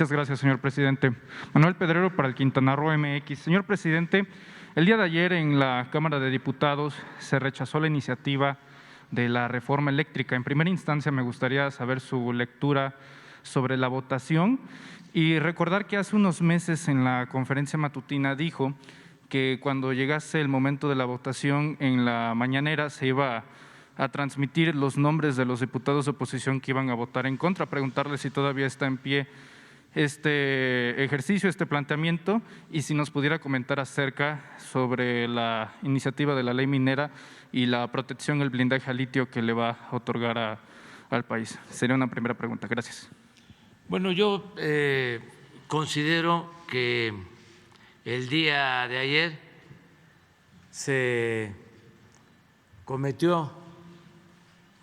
Muchas gracias, señor presidente. Manuel Pedrero para el Quintana Roo MX. Señor presidente, el día de ayer en la Cámara de Diputados se rechazó la iniciativa de la reforma eléctrica. En primera instancia, me gustaría saber su lectura sobre la votación y recordar que hace unos meses en la conferencia matutina dijo que cuando llegase el momento de la votación en la mañanera se iba a transmitir los nombres de los diputados de oposición que iban a votar en contra. Preguntarle si todavía está en pie este ejercicio, este planteamiento, y si nos pudiera comentar acerca sobre la iniciativa de la ley minera y la protección, el blindaje al litio que le va a otorgar al país. Sería una primera pregunta. Gracias. Bueno, yo considero que el día de ayer se cometió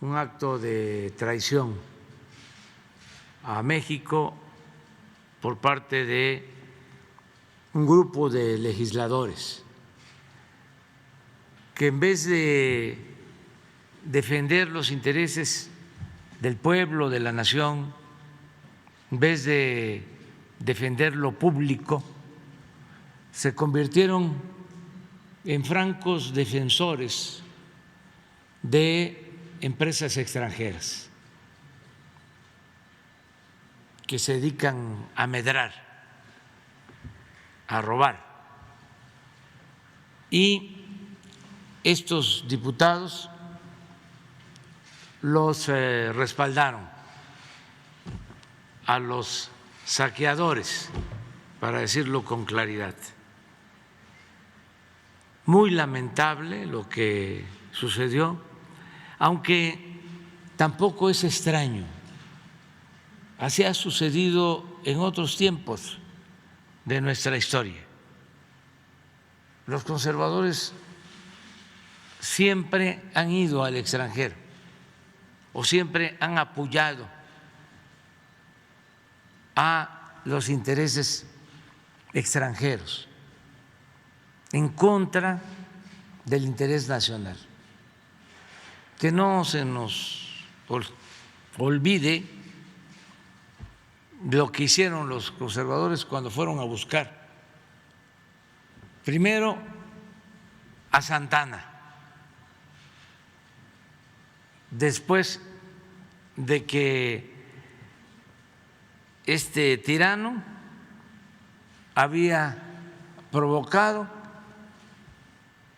un acto de traición a México por parte de un grupo de legisladores que en vez de defender los intereses del pueblo, de la nación, en vez de defender lo público, se convirtieron en francos defensores de empresas extranjeras que se dedican a medrar, a robar. Y estos diputados los respaldaron a los saqueadores, para decirlo con claridad. Muy lamentable lo que sucedió, aunque tampoco es extraño. Así ha sucedido en otros tiempos de nuestra historia. Los conservadores siempre han ido al extranjero o siempre han apoyado a los intereses extranjeros en contra del interés nacional. Que no se nos olvide lo que hicieron los conservadores cuando fueron a buscar primero a Santana, después de que este tirano había provocado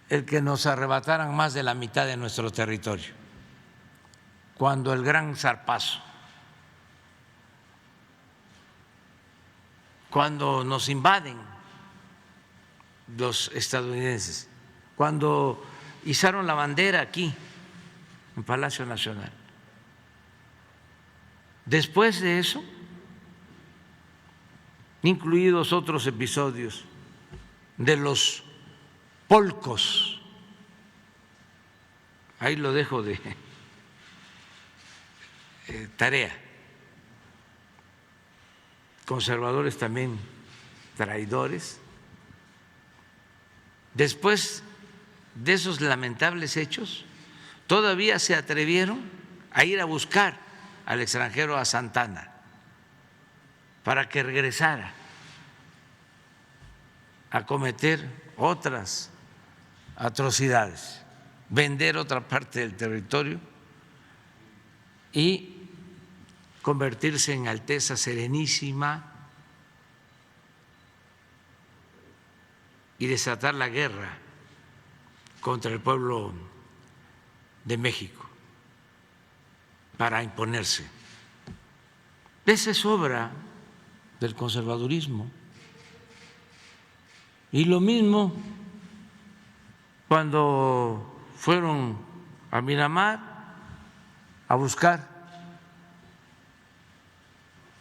el que nos arrebataran más de la mitad de nuestro territorio, cuando el gran zarpazo, cuando nos invaden los estadounidenses, cuando izaron la bandera aquí en Palacio Nacional. Después de eso, incluidos otros episodios de los polcos, ahí lo dejo de tarea, conservadores también traidores. Después de esos lamentables hechos, todavía se atrevieron a ir a buscar al extranjero, a Santana, para que regresara a cometer otras atrocidades, vender otra parte del territorio y convertirse en Alteza Serenísima y desatar la guerra contra el pueblo de México para imponerse. Esa es obra del conservadurismo. Y lo mismo cuando fueron a Miramar a buscar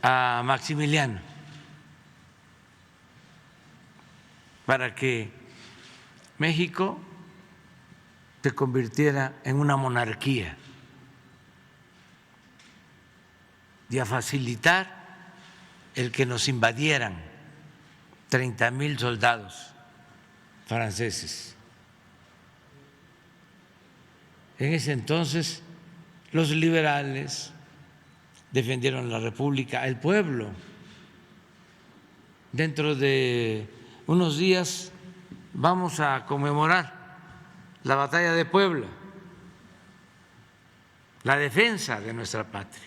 a Maximiliano para que México se convirtiera en una monarquía y a facilitar el que nos invadieran 30,000 soldados franceses. En ese entonces los liberales defendieron la República, el pueblo dentro de unos días vamos a conmemorar la batalla de Puebla, la defensa de nuestra patria.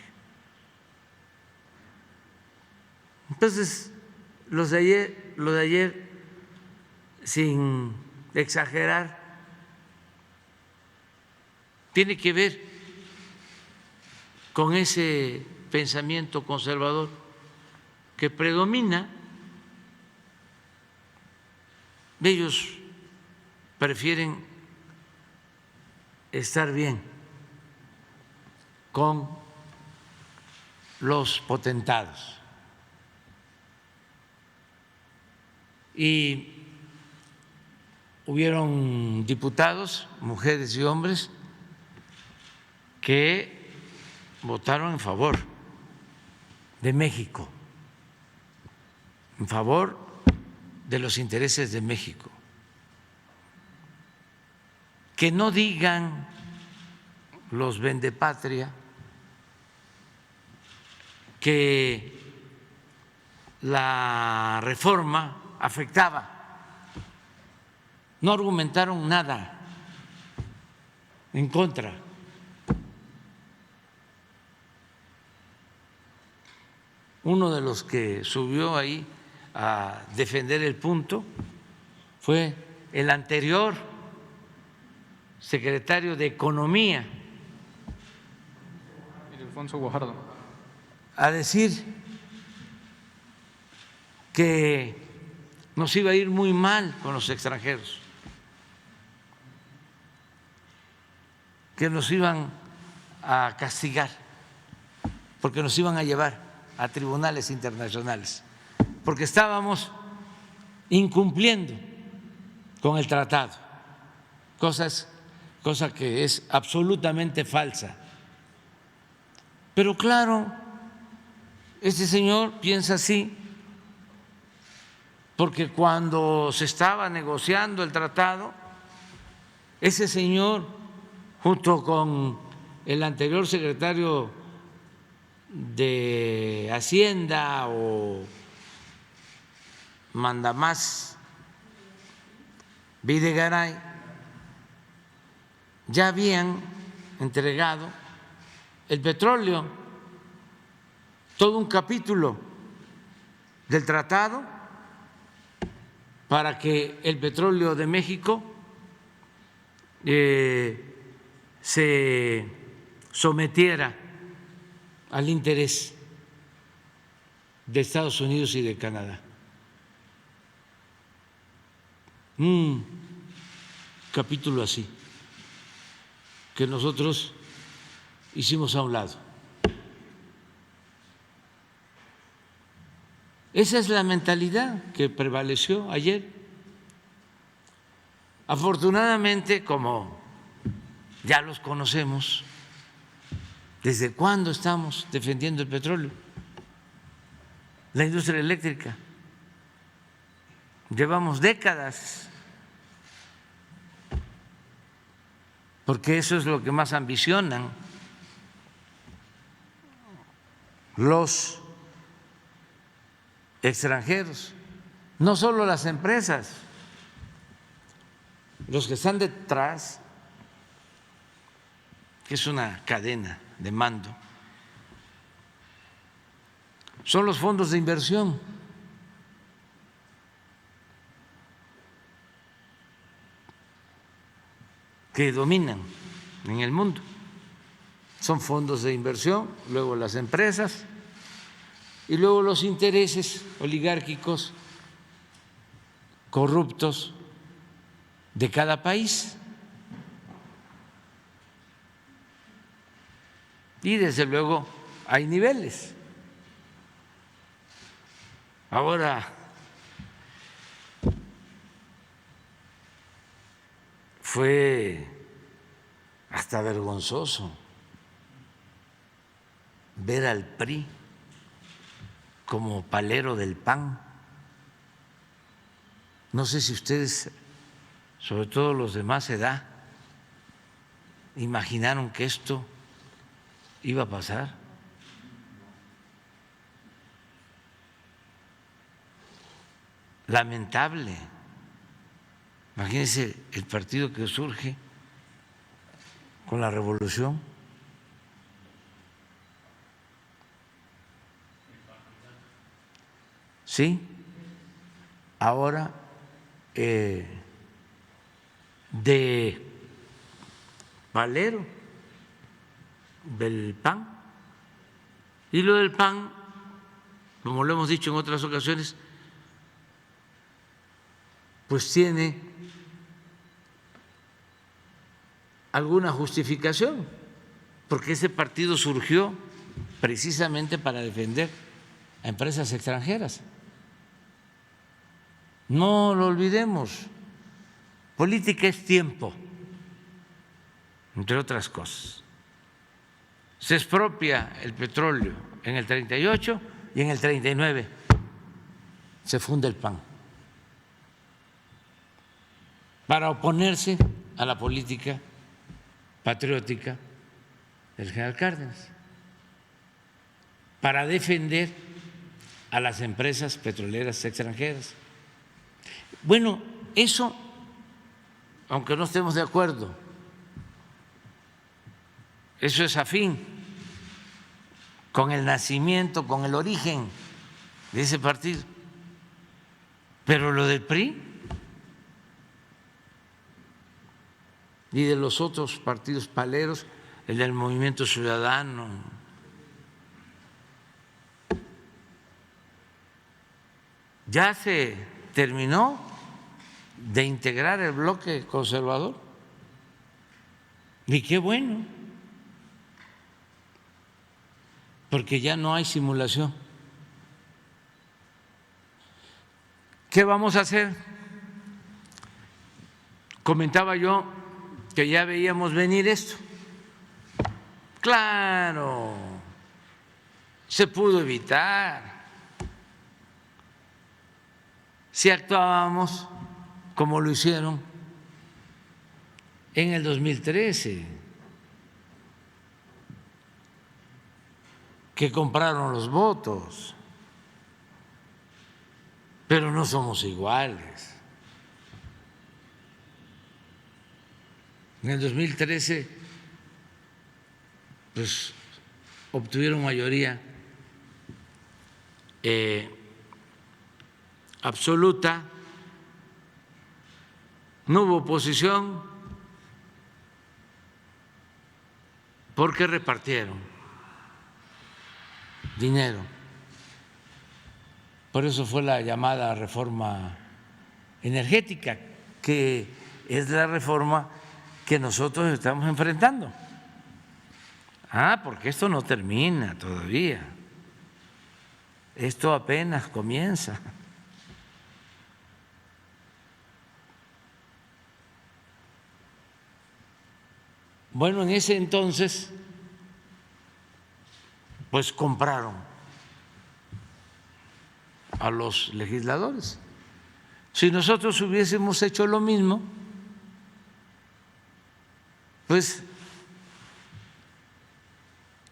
Entonces, lo de ayer, sin exagerar, tiene que ver con ese pensamiento conservador que predomina. Ellos prefieren estar bien con los potentados. Y hubieron diputados, mujeres y hombres, que votaron en favor de México, en favor de los intereses de México. Que no digan los vendepatria que la reforma afectaba, no argumentaron nada en contra. Uno de los que subió ahí a defender el punto fue el anterior secretario de Economía, Alfonso Guajardo, a decir que nos iba a ir muy mal con los extranjeros, que nos iban a castigar, porque nos iban a llevar a tribunales internacionales, porque estábamos incumpliendo con el tratado, cosa que es absolutamente falsa. Pero claro, este señor piensa así porque cuando se estaba negociando el tratado, ese señor, junto con el anterior secretario de Hacienda o mandamás Videgaray, ya habían entregado el petróleo, todo un capítulo del tratado para que el petróleo de México se sometiera al interés de Estados Unidos y de Canadá. Un capítulo así que nosotros hicimos a un lado. Esa es la mentalidad que prevaleció ayer. Afortunadamente, como ya los conocemos, ¿desde cuándo estamos defendiendo el petróleo? La industria eléctrica. Llevamos décadas, porque eso es lo que más ambicionan los extranjeros, no solo las empresas, los que están detrás, que es una cadena de mando, son los fondos de inversión. Que dominan en el mundo. Son fondos de inversión, luego las empresas y luego los intereses oligárquicos corruptos de cada país. Y desde luego hay niveles. Ahora, fue hasta vergonzoso ver al PRI como palero del PAN. No sé si ustedes, sobre todo los de más edad, imaginaron que esto iba a pasar. lamentable. Imagínense el partido que surge con la revolución. Sí, ahora de Valero, del PAN. Y lo del PAN, como lo hemos dicho en otras ocasiones, pues tiene alguna justificación, porque ese partido surgió precisamente para defender a empresas extranjeras. No lo olvidemos, política es tiempo, entre otras cosas. Se expropia el petróleo en el 38 y en el 39 se funda el PAN para oponerse a la política patriótica del general Cárdenas, para defender a las empresas petroleras extranjeras. Bueno, eso, aunque no estemos de acuerdo, eso es afín con el nacimiento, con el origen de ese partido. Pero lo del PRI y de los otros partidos paleros, el del Movimiento Ciudadano, ya se terminó de integrar el bloque conservador. Y qué bueno, porque ya no hay simulación. ¿Qué vamos a hacer? Comentaba yo que ya veíamos venir esto. Claro, se pudo evitar si actuábamos como lo hicieron en el 2013, que compraron los votos, pero no somos iguales. En el 2013, pues obtuvieron mayoría absoluta, no hubo oposición porque repartieron dinero. Por eso fue la llamada reforma energética, que es la reforma que nosotros estamos enfrentando. Porque esto no termina todavía, esto apenas comienza. Bueno, en ese entonces, pues compraron a los legisladores. Si nosotros hubiésemos hecho lo mismo, pues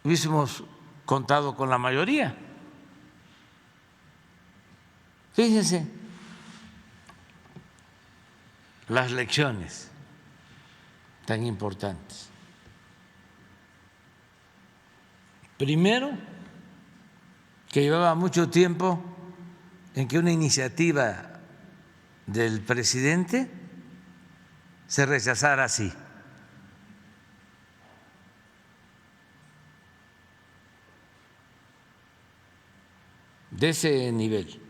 hubiésemos contado con la mayoría. Fíjense las lecciones tan importantes. Primero, que llevaba mucho tiempo en que una iniciativa del presidente se rechazara así. De ese nivel.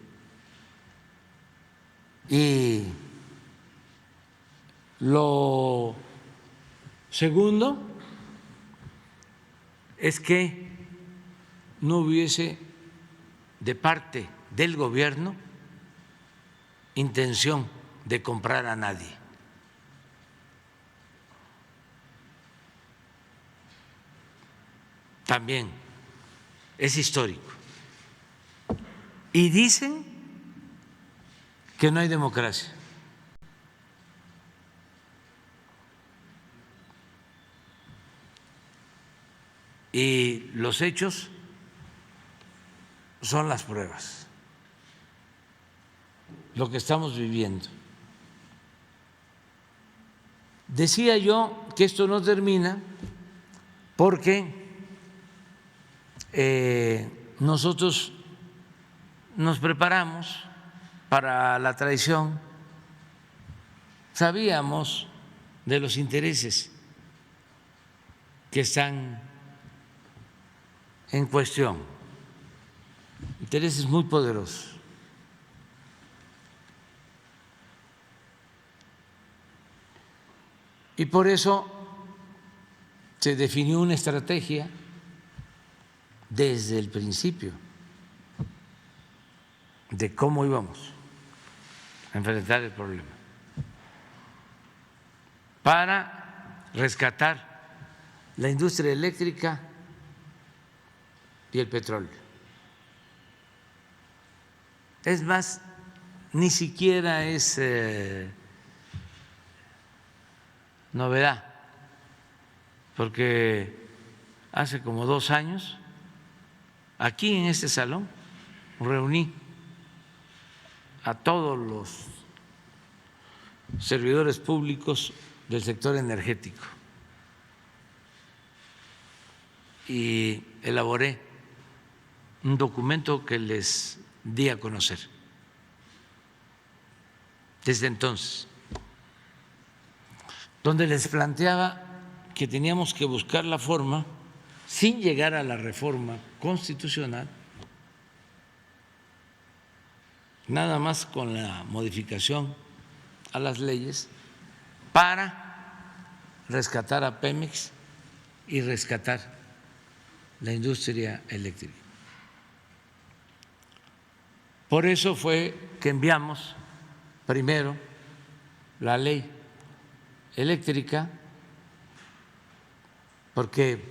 Y lo segundo es que no hubiese de parte del gobierno intención de comprar a nadie. También es histórico. Y dicen que no hay democracia. Y los hechos son las pruebas. lo que estamos viviendo. Decía yo que esto no termina porque nosotros nos preparamos para la traición, sabíamos de los intereses que están en cuestión, intereses muy poderosos. Y por eso se definió una estrategia desde el principio de cómo íbamos a enfrentar el problema para rescatar la industria eléctrica y el petróleo. Es más, ni siquiera es novedad, porque hace como 2 años, aquí en este salón, reuní a todos los servidores públicos del sector energético y elaboré un documento que les di a conocer. Desde entonces, donde les planteaba que teníamos que buscar la forma, sin llegar a la reforma constitucional, nada más con la modificación a las leyes, para rescatar a Pemex y rescatar la industria eléctrica. Por eso fue que enviamos primero la ley eléctrica, porque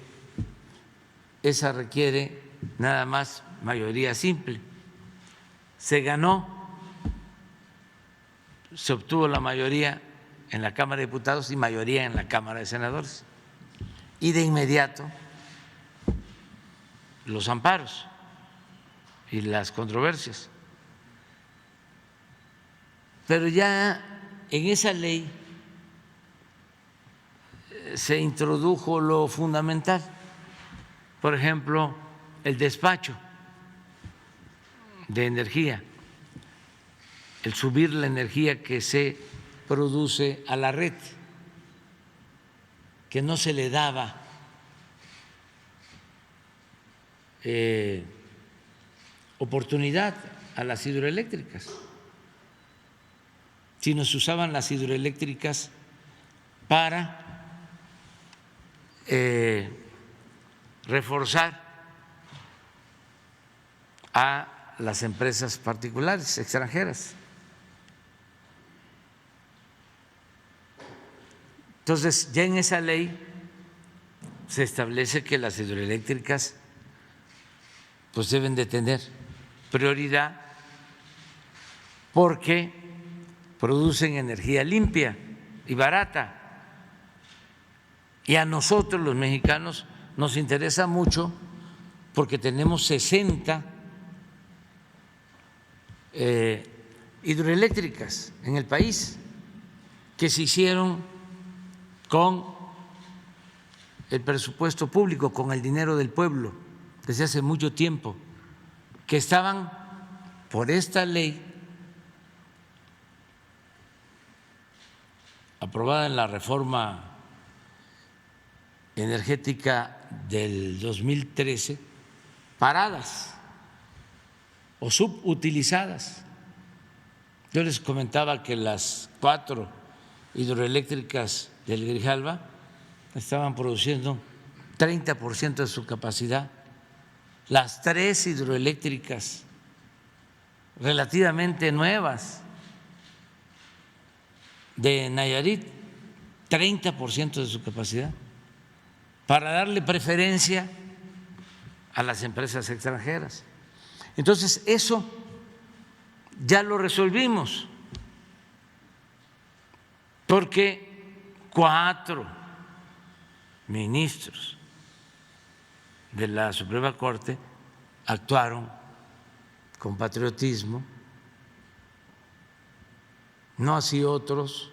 esa requiere nada más mayoría simple. Se ganó, se obtuvo la mayoría en la Cámara de Diputados y mayoría en la Cámara de Senadores. Y de inmediato los amparos y las controversias. Pero ya en esa ley se introdujo lo fundamental, por ejemplo, el despacho de energía, el subir la energía que se produce a la red, que no se le daba oportunidad a las hidroeléctricas, sino se usaban las hidroeléctricas para reforzar a las empresas particulares extranjeras. Entonces, ya en esa ley se establece que las hidroeléctricas pues deben de tener prioridad porque producen energía limpia y barata. Y a nosotros los mexicanos nos interesa mucho porque tenemos 60 hidroeléctricas en el país que se hicieron con el presupuesto público, con el dinero del pueblo, desde hace mucho tiempo, que estaban por esta ley aprobada en la reforma energética del 2013, paradas o subutilizadas. Yo les comentaba que las 4 hidroeléctricas del Grijalva estaban produciendo 30% de su capacidad, las 3 hidroeléctricas relativamente nuevas de Nayarit, 30% de su capacidad, para darle preferencia a las empresas extranjeras. Entonces, eso ya lo resolvimos, porque 4 ministros de la Suprema Corte actuaron con patriotismo no así otros,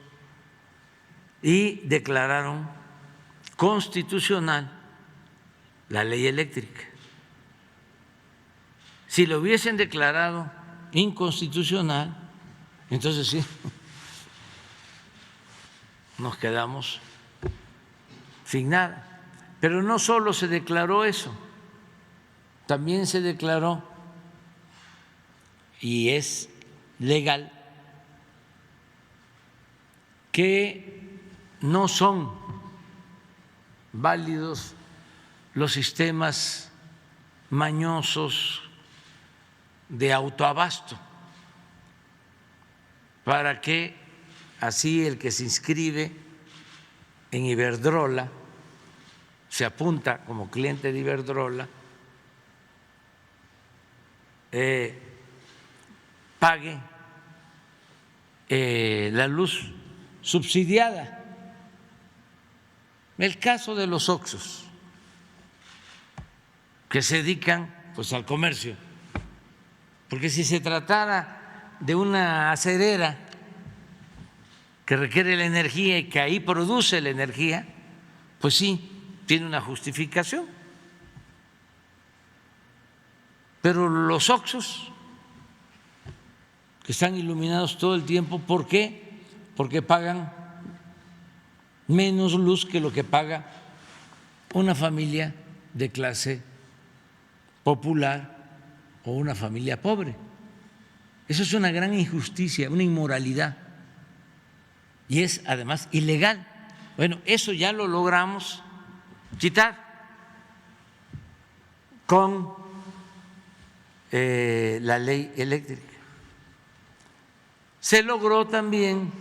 y declararon constitucional la ley eléctrica. Si lo hubiesen declarado inconstitucional, entonces sí, nos quedamos sin nada. Pero no solo se declaró eso, también se declaró, y es legal, que no son válidos los sistemas mañosos de autoabasto, para que así el que se inscribe en Iberdrola, se apunta como cliente de Iberdrola, pague la luz subsidiada. El caso de los Oxxos, que se dedican pues al comercio, porque si se tratara de una aserera que requiere la energía y que ahí produce la energía, pues sí, tiene una justificación. Pero los Oxxos, que están iluminados todo el tiempo, ¿por qué? Porque pagan menos luz que lo que paga una familia de clase popular o una familia pobre. Eso es una gran injusticia, una inmoralidad, y es además ilegal. Bueno, eso ya lo logramos quitar con la ley eléctrica. Se logró también,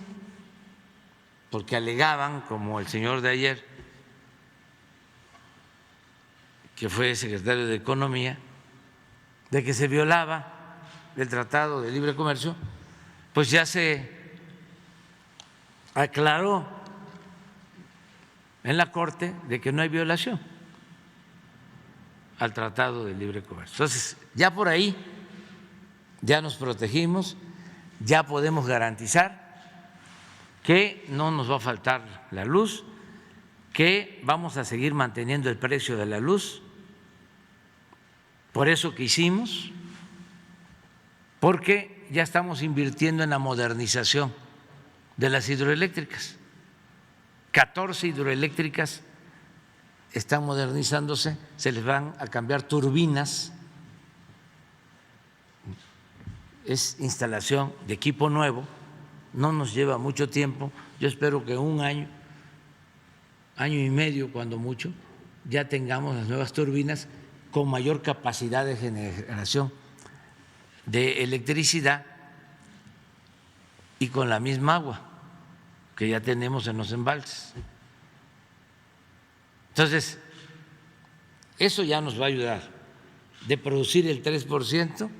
porque alegaban, como el señor de ayer, que fue secretario de Economía, de que se violaba el Tratado de Libre Comercio, pues ya se aclaró en la Corte de que no hay violación al Tratado de Libre Comercio. Entonces, ya por ahí ya nos protegimos, ya podemos garantizar que no nos va a faltar la luz, que vamos a seguir manteniendo el precio de la luz, por eso que hicimos, porque ya estamos invirtiendo en la modernización de las hidroeléctricas. 14 hidroeléctricas están modernizándose, se les van a cambiar turbinas, es instalación de equipo nuevo, no nos lleva mucho tiempo, yo espero que un año, año y medio cuando mucho, ya tengamos las nuevas turbinas con mayor capacidad de generación de electricidad y con la misma agua que ya tenemos en los embalses. Entonces, eso ya nos va a ayudar. De producir el 3%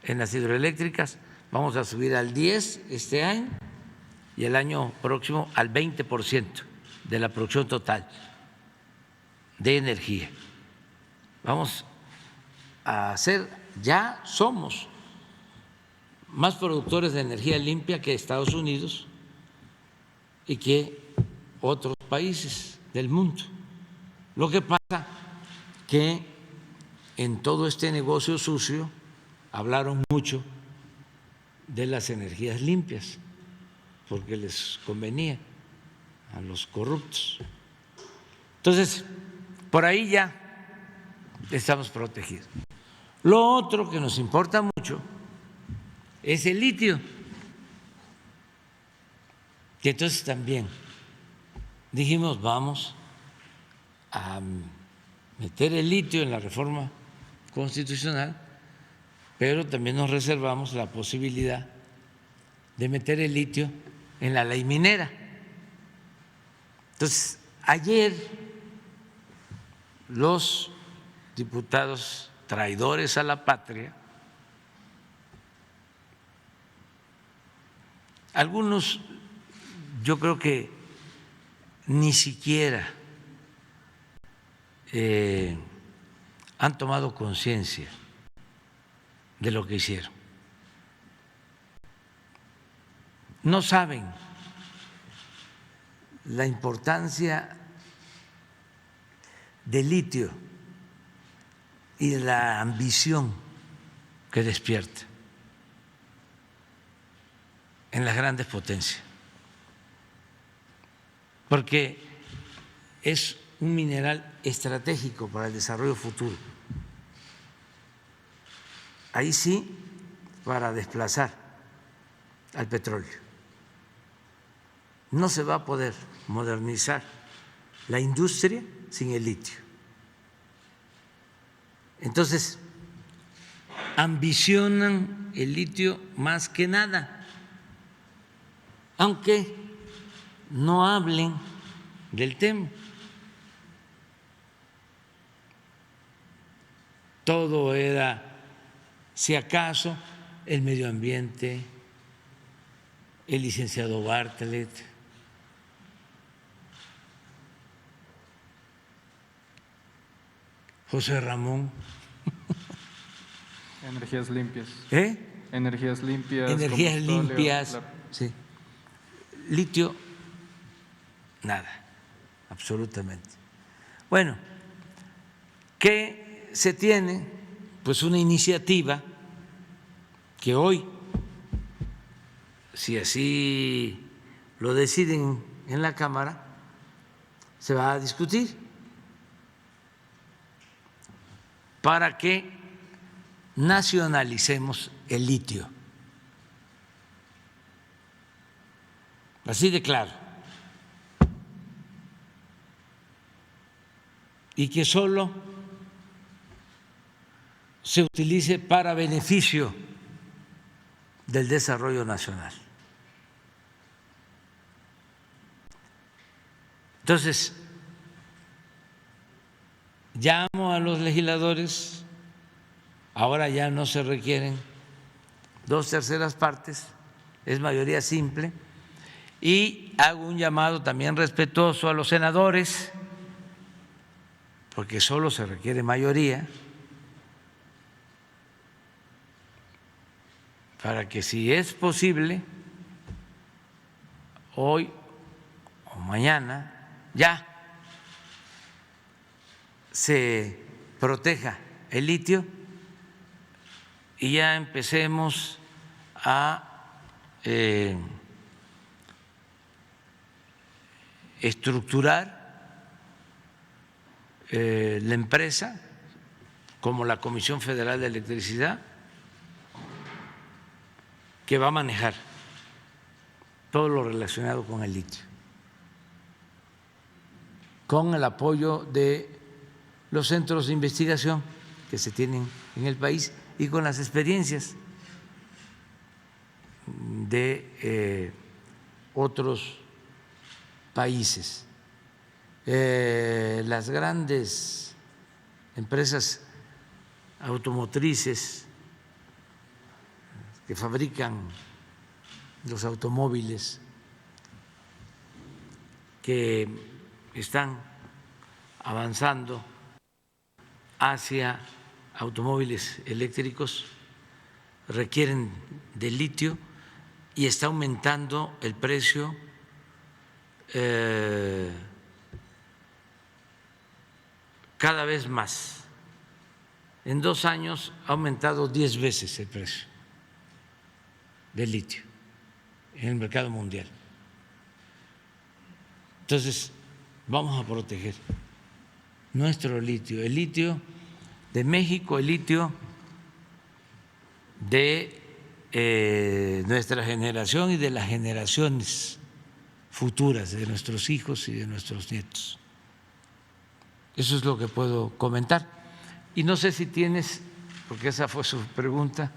en las hidroeléctricas, vamos a subir al 10% este año y el año próximo al 20% de la producción total de energía. Vamos a hacer, ya somos más productores de energía limpia que Estados Unidos y que otros países del mundo. Lo que pasa que en todo este negocio sucio hablaron mucho de las energías limpias porque les convenía a los corruptos. Entonces, por ahí ya estamos protegidos. Lo otro que nos importa mucho es el litio, que entonces también dijimos vamos a meter el litio en la reforma constitucional, pero también nos reservamos la posibilidad de meter el litio en la ley minera. Entonces, ayer los diputados traidores a la patria, algunos yo creo que ni siquiera han tomado conciencia de lo que hicieron. no saben la importancia del litio y la ambición que despierta en las grandes potencias, porque es un mineral estratégico para el desarrollo futuro. Ahí sí, para desplazar al petróleo. No se va a poder modernizar la industria sin el litio. Entonces, ambicionan el litio más que nada, aunque no hablen del tema. Todo era, si acaso, el medio ambiente, el licenciado Bartlett, José Ramón. Energías limpias. Energías limpias. Energías limpias, sí. Litio, nada, absolutamente. Bueno, ¿qué se tiene? Pues una iniciativa que hoy, si así lo deciden en la Cámara, se va a discutir para que nacionalicemos el litio. Así de claro. Y que solo se utilice para beneficio del desarrollo nacional. Entonces, llamo a los legisladores, ahora ya no se requieren 2/3 partes, es mayoría simple, y hago un llamado también respetuoso a los senadores, porque solo se requiere mayoría, para que si es posible, hoy o mañana, ya se proteja el litio y ya empecemos a estructurar la empresa como la Comisión Federal de Electricidad, que va a manejar todo lo relacionado con el litio, con el apoyo de los centros de investigación que se tienen en el país y con las experiencias de otros países. Las grandes empresas automotrices que fabrican los automóviles, que están avanzando hacia automóviles eléctricos, requieren de litio y está aumentando el precio cada vez más. En 2 años ha aumentado 10 veces el precio del litio en el mercado mundial. Entonces, vamos a proteger nuestro litio, el litio de México, el litio de nuestra generación y de las generaciones futuras, de nuestros hijos y de nuestros nietos. Eso es lo que puedo comentar. Y no sé si tienes, porque esa fue su pregunta,